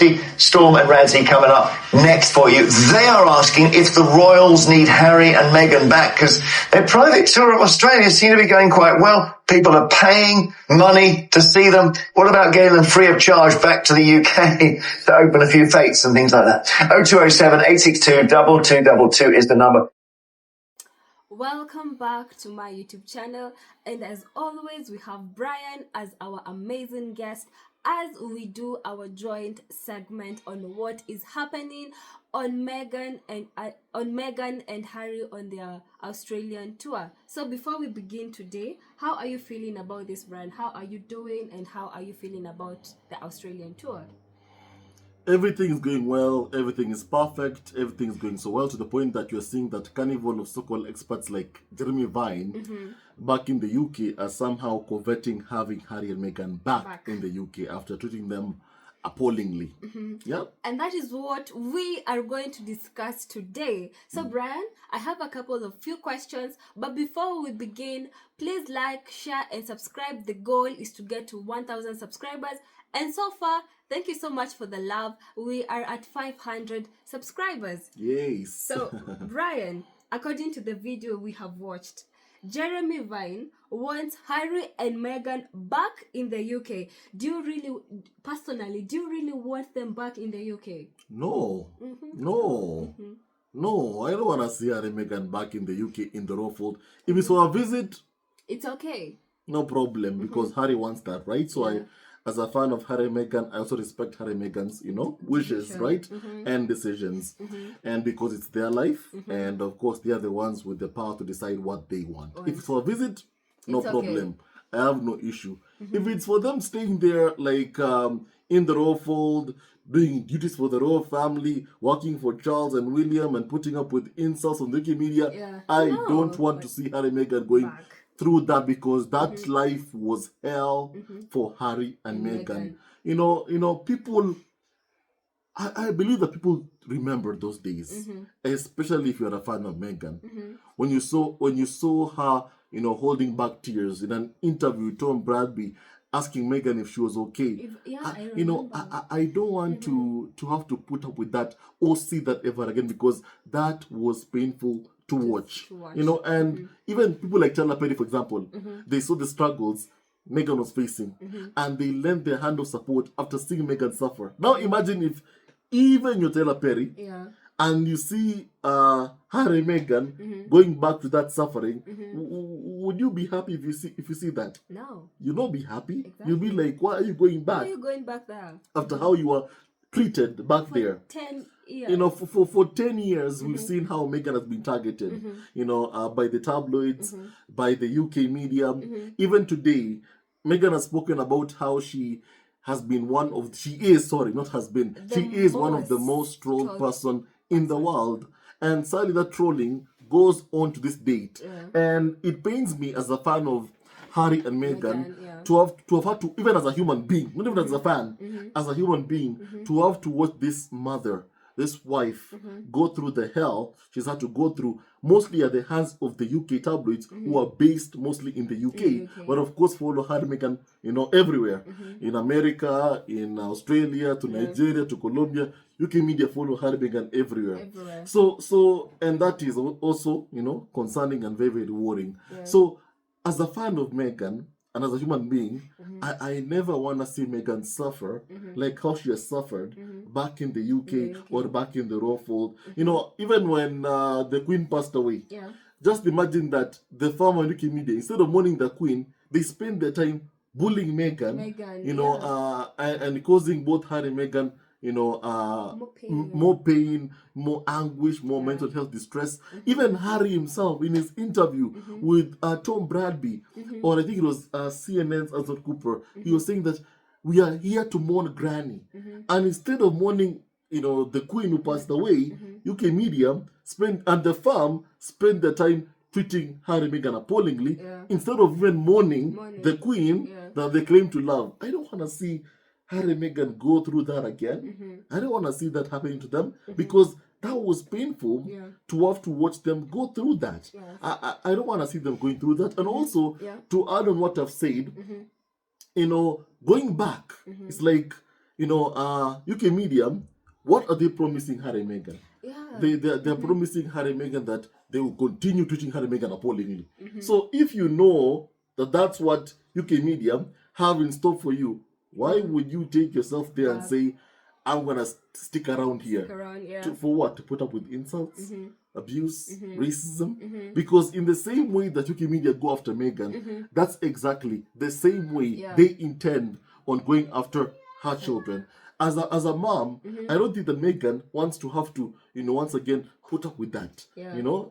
50. Storm and Radzi coming up next for you. They are asking if the royals need Harry and Meghan back because their private tour of Australia seems to be going quite well. People are paying money to see them. What about getting them free of charge back to the UK to open a few fates and things like that? 0207 862 2222 is the number. Welcome back to my YouTube channel, and as always we have Brian as our amazing guest as we do our joint segment on what is happening on Meghan and Harry on their Australian tour. So before we begin today, how are you feeling about this, Brian? How are you doing and how are you feeling about the Australian tour? Everything is going well, everything is perfect, everything is going so well to the point that you're seeing that carnival of so-called experts like Jeremy Vine back in the UK are somehow coveting having Harry and Meghan back in the UK after treating them appallingly. Yeah. And that is what we are going to discuss today. So Brian, I have a couple of few questions, but before we begin, please like, share and subscribe. The goal is to get to 1,000 subscribers. And so far, thank you so much for the love. We are at 500 subscribers. Yes. So, Brian, according to the video we have watched, Jeremy Vine wants Harry and Meghan back in the UK. Do you really want them back in the UK? No. No, I don't want to see Harry and Meghan back in the UK in the raw fold. If it's for a visit, it's okay. No problem, because Harry wants that, right? So as a fan of Harry and Meghan, I also respect Harry and Meghan's, wishes, right? And decisions. And because it's their life, and of course, they are the ones with the power to decide what they want. If it's for a visit, no problem. I have no issue. If it's for them staying there, like in the royal fold, doing duties for the royal family, working for Charles and William, and putting up with insults on the UK media, I don't want to see Harry and Meghan going through that, because that life was hell for Harry and Meghan. People, I believe that people remember those days, especially if you're a fan of Meghan. When you saw her, holding back tears in an interview with Tom Bradby, asking Meghan if she was okay. I don't want to have to put up with that or see that ever again, because that was painful to watch. And even people like Tyler Perry, for example, they saw the struggles Meghan was facing, and they lent their hand of support after seeing Meghan suffer. Now imagine if even you're Tyler Perry, and you see Harry and Meghan going back to that suffering, would you be happy if you see that? No. You'll not be happy. Exactly. You'll be like, why are you going back? Why are you going back there? After how you were treated back for there. 10 years. For 10 years, we've seen how Meghan has been targeted, by the tabloids, by the UK media. Even today, Meghan has spoken about how she is one of the most trolled person in the world. And sadly, that trolling goes on to this date. And it pains me as a fan of Harry and Meghan to have had to, even as a human being, not even as a fan, as a human being, to have to watch this mother, this wife, go through the hell she's had to go through, mostly at the hands of the UK tabloids, who are based mostly in the UK, but of course follow Harry and Meghan, everywhere. In America, in Australia, to Nigeria, to Colombia, UK media follow Harry and Meghan everywhere. So, and that is also, concerning and very, very worrying. So, as a fan of Meghan, and as a human being, I never want to see Meghan suffer like how she has suffered back in the UK or back in the royal fold. Even when the Queen passed away, just imagine that the former UK media, instead of mourning the Queen, they spend their time bullying Meghan, and causing both Harry and Meghan more pain, more anguish, more mental health distress. Even Harry himself, in his interview with Tom Bradby, or I think it was CNN's Arthur Cooper, he was saying that we are here to mourn Granny. And instead of mourning, the Queen who passed away, UK media and the farm spend their time treating Harry and Meghan appallingly, instead of even mourning the Queen that they claim to love. I don't want to see Harry and Meghan go through that again. I don't want to see that happening to them, because that was painful to have to watch them go through that. I don't want to see them going through that. And also, to add on what I've said, going back, it's like, UK media, what are they promising Harry and Meghan? Yeah. They're promising Harry and Meghan that they will continue treating Harry and Meghan appallingly. So if you know that that's what UK media have in store for you, why would you take yourself there and say, I'm gonna stick around here? For what? To put up with insults, abuse, racism? Because in the same way that UK media go after Meghan, that's exactly the same way they intend on going after her children. As a mom, I don't think that Meghan wants to have to, once again put up with that.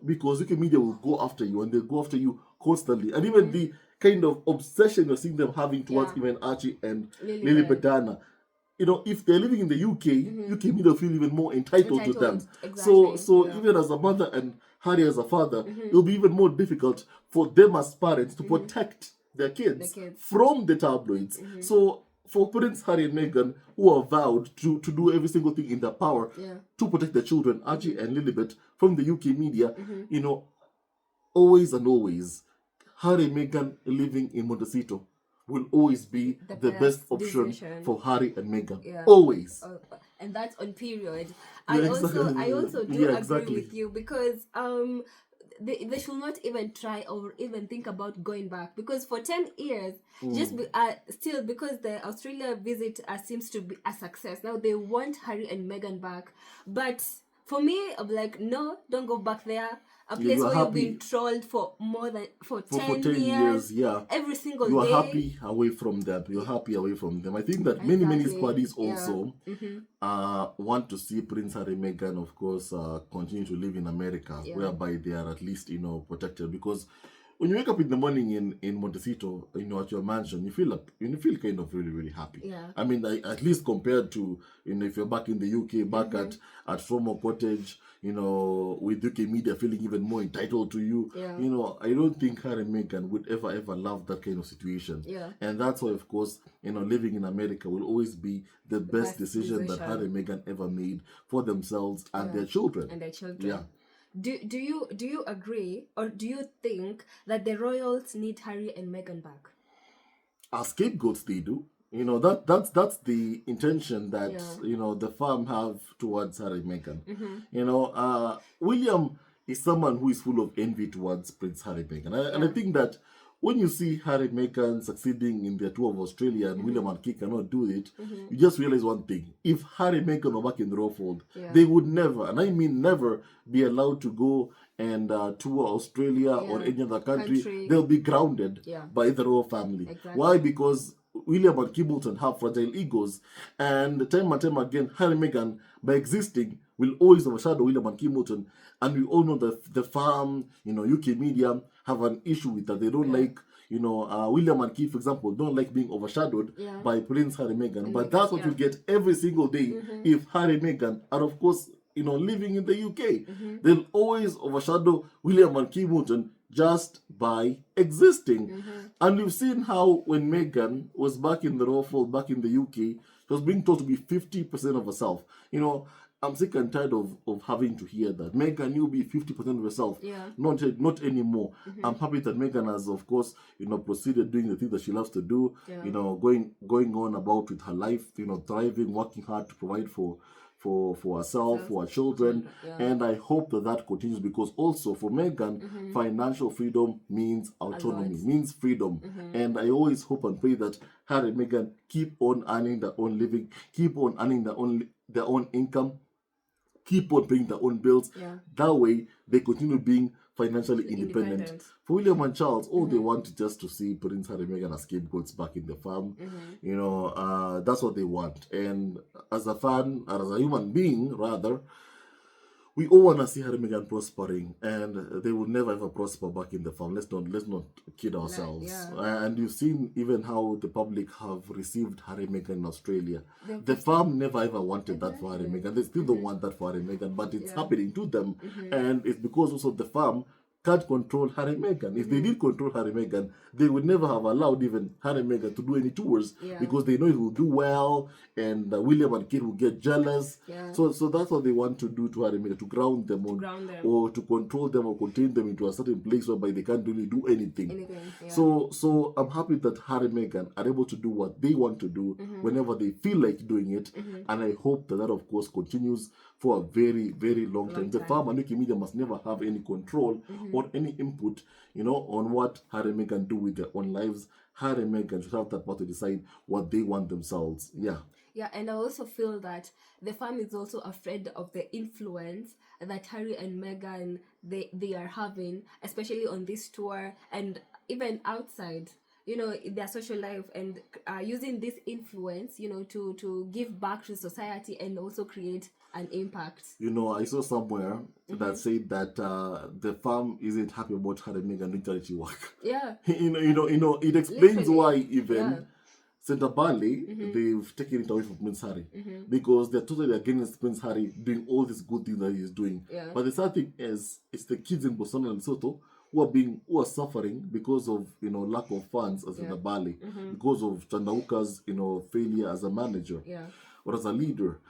Because UK media will go after you, and they'll go after you constantly. And even the kind of obsession you're seeing them having towards even Archie and Lily Bedana. If they're living in the UK, UK media feel even more entitled to them. Exactly. So even as a mother and Harry as a father, it'll be even more difficult for them as parents to protect their kids from the tabloids. So for Prince Harry and Meghan, who are vowed to do every single thing in their power to protect their children, Archie and Lilibet, from the UK media, always and always, Harry and Meghan living in Montecito will always be the best option decision for Harry and Meghan. Always. And that's on period. I also do agree with you, because they should not even try or even think about going back, because for 10 years still, because the Australia visit seems to be a success, now they want Harry and Meghan back. But for me, I'm like, no, don't go back there. A place where you've been trolled for 10 years, every single day. You are happy away from them. You're happy away from them. I think that many squaddies also want to see Prince Harry and Meghan, of course, continue to live in America, whereby they are at least, protected. Because when you wake up in the morning in Montecito, at your mansion, you feel kind of really, really happy. I mean, at least compared to, if you're back in the UK, back at Fromore Cottage, with UK media feeling even more entitled to you. I don't think Harry and Meghan would ever love that kind of situation. And that's why, of course, living in America will always be the best decision that Harry and Meghan ever made for themselves and their children. Do you agree, or do you think that the royals need Harry and Meghan back? As scapegoats, they do. That's the intention that the farm have towards Harry and Meghan. William is someone who is full of envy towards Prince Harry and Meghan, and I think that when you see Harry and Meghan succeeding in their tour of Australia and William and Kate cannot do it, you just realize one thing: if Harry and Meghan were back in the royal fold, they would never, and I mean never, be allowed to go and tour Australia or any other country. They'll be grounded by the royal family. Why? Because William and Kimbolton have fragile egos, and time and time again, Harry and Meghan, by existing, will always overshadow William and Kimbolton. And we all know that the farm, UK media have an issue with that. They don't like, William and Keith, for example, don't like being overshadowed by Prince Harry and Meghan. But that's what you get every single day if Harry and Meghan are, of course, living in the UK. They'll always overshadow William and Kimbolton just by existing. And we've seen how when Meghan was back in the royal fold, back in the UK, she was being told to be 50% of herself. I'm sick and tired of having to hear that. Meghan, you'll be 50% of yourself. Not anymore. I'm happy that Meghan has, of course, proceeded doing the things that she loves to do, going on about with her life, thriving, working hard to provide for herself, for her children. And I hope that continues, because also for Meghan, financial freedom means autonomy, means freedom. And I always hope and pray that Harry and Meghan keep on earning their own living, keep on earning their own income, keep on paying their own bills. That way, they continue being financially independent. For William and Charles, all they want just to see Prince Harry and Meghan as scapegoats back in the farm. That's what they want. And as a fan, or as a human being, rather, we all want to see Harry and Meghan prospering, and they will never ever prosper back in the farm. Let's not kid ourselves. And you've seen even how the public have received Harry and Meghan in Australia. The farm never ever wanted that for Harry and Meghan. They still don't want that for Harry and Meghan, but it's happening to them, and it's because also the farm can't control Harry and Meghan. If they did control Harry and Meghan, they would never have allowed even Harry and Meghan to do any tours because they know it will do well, and William and Kate will get jealous. So that's what they want to do to Harry and Meghan, to ground them or to control them or contain them into a certain place whereby they can't really do anything. So I'm happy that Harry and Meghan are able to do what they want to do whenever they feel like doing it, and I hope that of course continues for a very, very long time. The farm and Wikimedia must never have any control or any input, on what Harry and Meghan do with their own lives. Harry and Meghan should have that power to decide what they want themselves. Yeah, and I also feel that the farm is also afraid of the influence that Harry and Meghan they are having, especially on this tour and even outside, their social life, and using this influence, to give back to society and also create an impact. I saw somewhere that said that the farm isn't happy about Harry and Meghan doing charity work. Yeah. It explains literally why even Centre Bali, they've taken it away from Prince Harry because they're totally against Prince Harry doing all these good things that he's doing. But the sad thing is, it's the kids in Botswana and Lesotho who are suffering because of lack of funds as Centre Bali, because of Chandauka's failure as a manager or as a leader.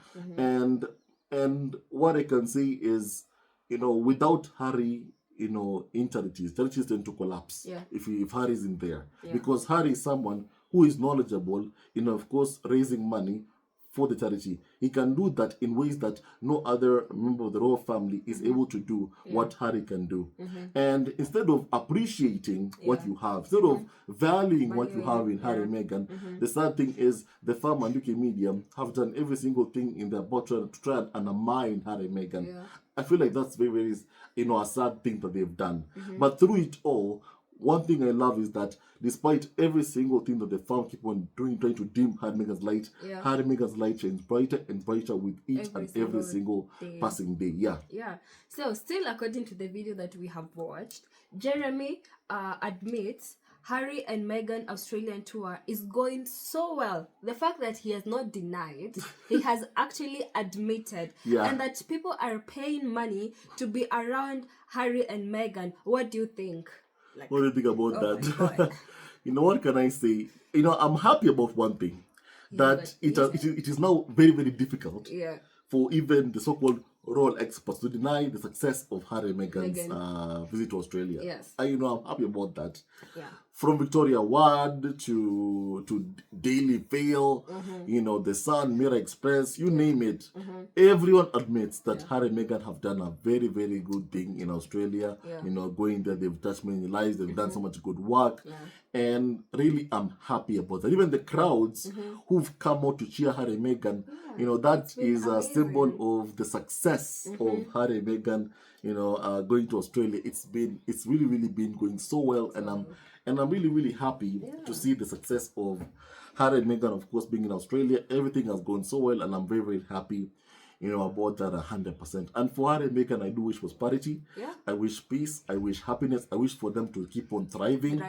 And what I can say is, without Harry, in charities tend to collapse if Harry isn't there. Because Harry is someone who is knowledgeable of course, raising money for the charity. He can do that in ways that no other member of the royal family is able to do what Harry can do. And instead of appreciating what you have, instead of valuing what you have in Harry and Meghan, the sad thing is the farm and UK media have done every single thing in their power to try and undermine Harry and Meghan. I feel like that's very, very, a sad thing that they've done. But through it all, one thing I love is that despite every single thing that the farm keep on doing, trying to dim Harry and Meghan's light, Harry and Meghan's light shines brighter and brighter with each every single passing day. Yeah. So still according to the video that we have watched, Jeremy admits Harry and Meghan Australian tour is going so well. The fact that he has not denied, he has actually admitted, and that people are paying money to be around Harry and Meghan. What do you think? What do you think about that? What can I say? I'm happy about one thing, that it is now very, very difficult for even the so-called royal experts to deny the success of Harry and Meghan's visit to Australia. Yes. I'm happy about that. Yeah. From Victoria Ward to Daily Fail, The Sun, Mirror Express, you name it. Everyone admits that Harry and Meghan have done a very, very good thing in Australia. Going there, they've touched many lives, they've done so much good work. And really, I'm happy about that. Even the crowds who've come out to cheer Harry and Meghan, that is a symbol of the success of Harry and Meghan, going to Australia. It's really, really been going so well, and I'm really, really happy to see the success of Harry and Meghan, of course, being in Australia. Everything has gone so well, and I'm very, very happy, about that 100%. And for Harry and Meghan, I do wish prosperity. I wish peace. I wish happiness. I wish for them to keep on thriving,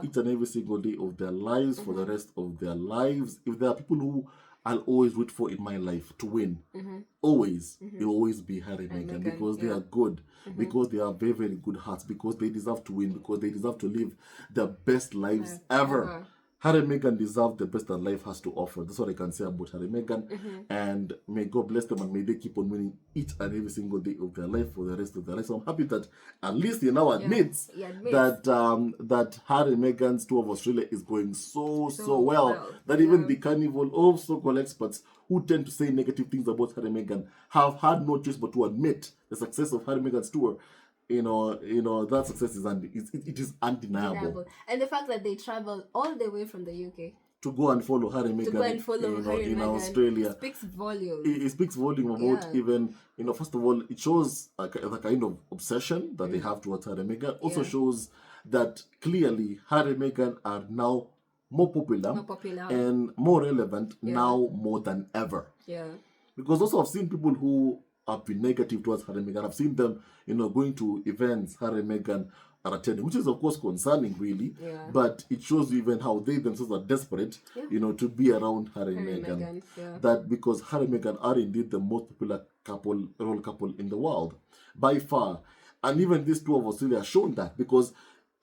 each and every single day of their lives, for the rest of their lives. If there are people who I'll always root for in my life to win, always, it will always be Harry and Meghan, because they are good, because they are very, very good hearts, because they deserve to win, because they deserve to live the best lives ever. Harry and Meghan deserve the best that life has to offer. That's what I can say about Harry and Meghan. And may God bless them, and may they keep on winning each and every single day of their life for the rest of their life. So I'm happy that at least he now admits that Harry and Meghan's tour of Australia is going so well. That even the carnival of so-called experts who tend to say negative things about Harry and Meghan have had no choice but to admit the success of Harry and Meghan's tour. That success is undeniable. And the fact that they travel all the way from the UK to go and follow Harry and Meghan in Australia speaks volume. It speaks volume about even, first of all, it shows the kind of obsession that they have towards Harry and Meghan. Also shows that clearly Harry and Meghan are now more popular and more relevant now more than ever. Because also I've seen people who have been negative towards Harry and Meghan. I've seen them, going to events Harry and Meghan are attending, which is of course concerning, really. But it shows you even how they themselves are desperate, to be around Harry and Meghan. That because Harry and Meghan are indeed the most popular royal couple in the world by far. And even this tour of Australia has shown that, because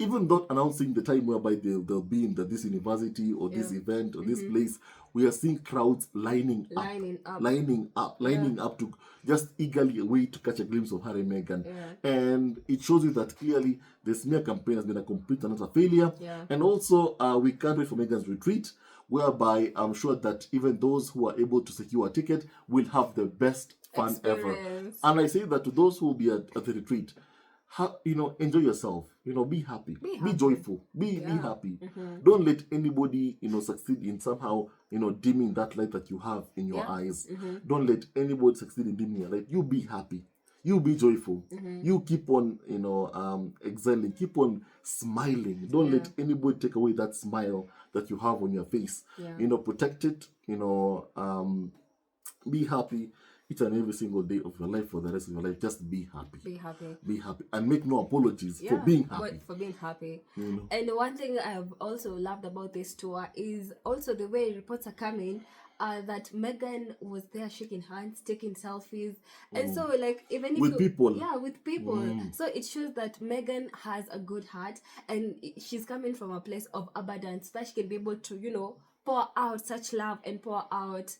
even not announcing the time whereby they'll be in this university or this event or this place, we are seeing crowds lining up to just eagerly wait to catch a glimpse of Harry and Meghan. And it shows you that clearly the smear campaign has been a complete and utter failure. And also, we can't wait for Meghan's retreat, whereby I'm sure that even those who are able to secure a ticket will have the best fun ever. And I say that to those who will be at the retreat, enjoy yourself. Be happy. Be joyful. Be happy. Don't let anybody, succeed in somehow, dimming that light that you have in your eyes. Don't let anybody succeed in dimming your light. You be happy. You be joyful. You keep on, excelling. Keep on smiling. Don't let anybody take away that smile that you have on your face. Protect it. Be happy each and every single day of your life for the rest of your life. Just be happy. Be happy. Be happy. And make no apologies for being happy. For being happy. And one thing I've also loved about this tour is also the way reports are coming that Meghan was there shaking hands, taking selfies. And so like even if with people. Yeah, with people. So it shows that Meghan has a good heart and she's coming from a place of abundance that she can be able to, pour out such love and pour out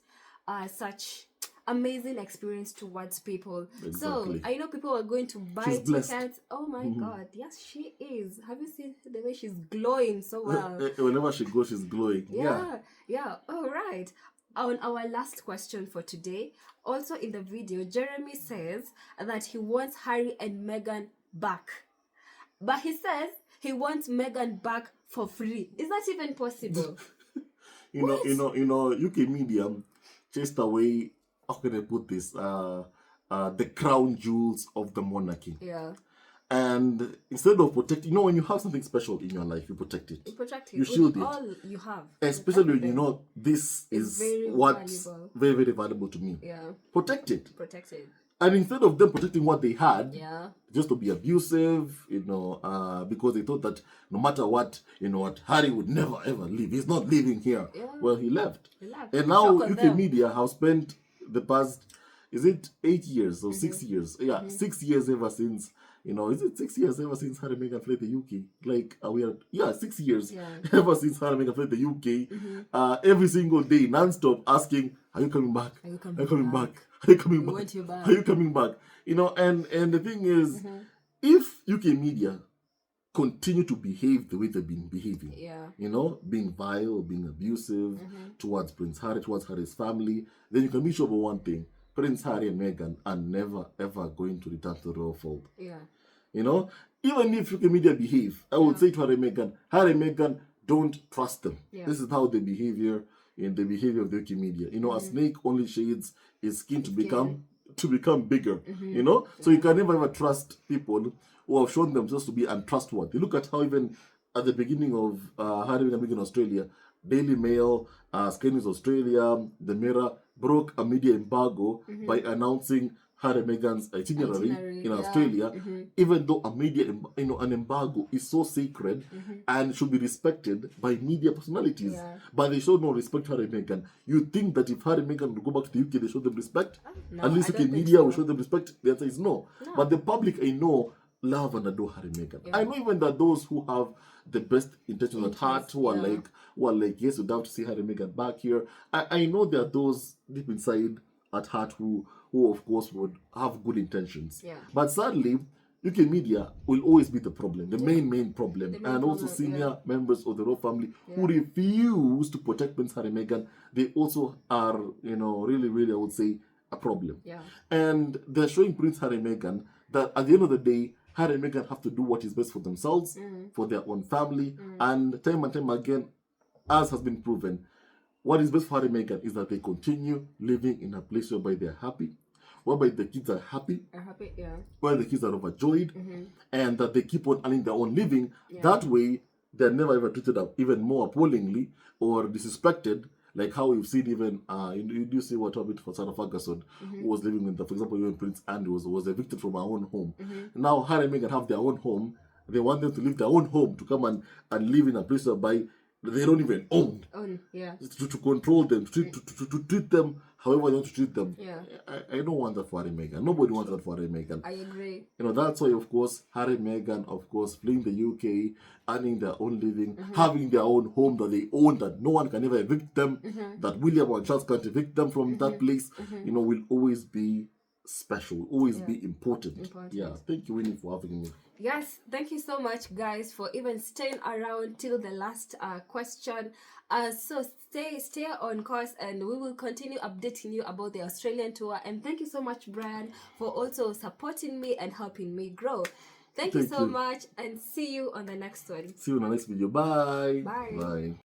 such amazing experience towards people. Exactly. So I know people are going to buy tickets. Oh my God, yes, she is. Have you seen the way she's glowing so well? Whenever she goes, she's glowing. Yeah. All right. On our last question for today, also in the video, Jeremy says that he wants Harry and Meghan back, but he says he wants Meghan back for free. Is that even possible? UK media chased away, how can I put this, the crown jewels of the monarchy. And instead of protecting, when you have something special in your life, you protect it. You shield it. All you have. Especially when this is what's very, very valuable to me. Protect it. And instead of them protecting what they had, just to be abusive, because they thought that no matter what, Harry would never ever leave. He's not living here. Well, he left. And now UK media have spent the past, is it 8 years or 6 years? 6 years ever since, is it 6 years ever since Harry and Meghan fled the UK? Like, 6 years ever since Harry and Meghan fled the UK. Every single day, non-stop asking, are you coming back? Are you coming back? Are you coming back? Are you coming back? And the thing is, if UK media continue to behave the way they've been behaving, being vile, being abusive towards Prince Harry, towards Harry's family, then you can be sure of one thing: Prince Harry and Meghan are never ever going to return to the royal fold. Even if UK media behave, I would say to Harry and Meghan, don't trust them. This is how they behave here in the behavior of the UK media. A snake only shades its skin to become bigger. So you can never ever trust people who have shown themselves to be untrustworthy. Look at how even at the beginning of Harry and Meghan Australia, Daily Mail, Sky News Australia, The Mirror broke a media embargo by announcing Harry and Meghan's itinerary in Australia, even though an embargo is so sacred and should be respected by media personalities. But they show no respect to Harry and Meghan. You think that if Harry and Meghan would go back to the UK, they show them respect? No, at least UK media will show them respect? The answer is no. But the public, I know, love and adore Harry and Meghan. I know even that those who have the best intentions at heart, who are like, yes, we'd love to see Harry and Meghan back here. I know there are those deep inside at heart who of course would have good intentions. But sadly, UK media will always be the problem, the main problem. And also senior members of the royal family who refuse to protect Prince Harry and Meghan, they also are, really, really, I would say, a problem. And they're showing Prince Harry and Meghan that at the end of the day, Harry and Meghan have to do what is best for themselves, for their own family, and time again, as has been proven, what is best for Harry and Meghan is that they continue living in a place whereby they're happy, whereby the kids are happy, where the kids are overjoyed, and that they keep on earning their own living. That way, they're never ever treated even more appallingly or disrespected, like how we've seen even, you do see what happened for Sarah Ferguson, who was living in for example, even Prince Andrew was evicted from her own home. Now, Harry and Meghan have their own home. They want them to leave their own home to come and live in a place whereby they don't even own. To control them, to treat them however you want to treat them. Yeah. I don't want that for Harry and Meghan. Nobody wants that for Harry and Meghan. I agree. That's why, of course, Harry and Meghan, of course, fleeing the UK, earning their own living, having their own home that they own, that no one can ever evict them, that William or Charles can't evict them from that place, will always be special, always be important. Yeah, thank you, Winnie, for having me. Yes, thank you so much, guys, for even staying around till the last question. So stay on course, and we will continue updating you about the Australian tour. And thank you so much, Brian, for also supporting me and helping me grow. Thank you so much, and see you on the next one. See you in the next video. Bye. Bye. Bye.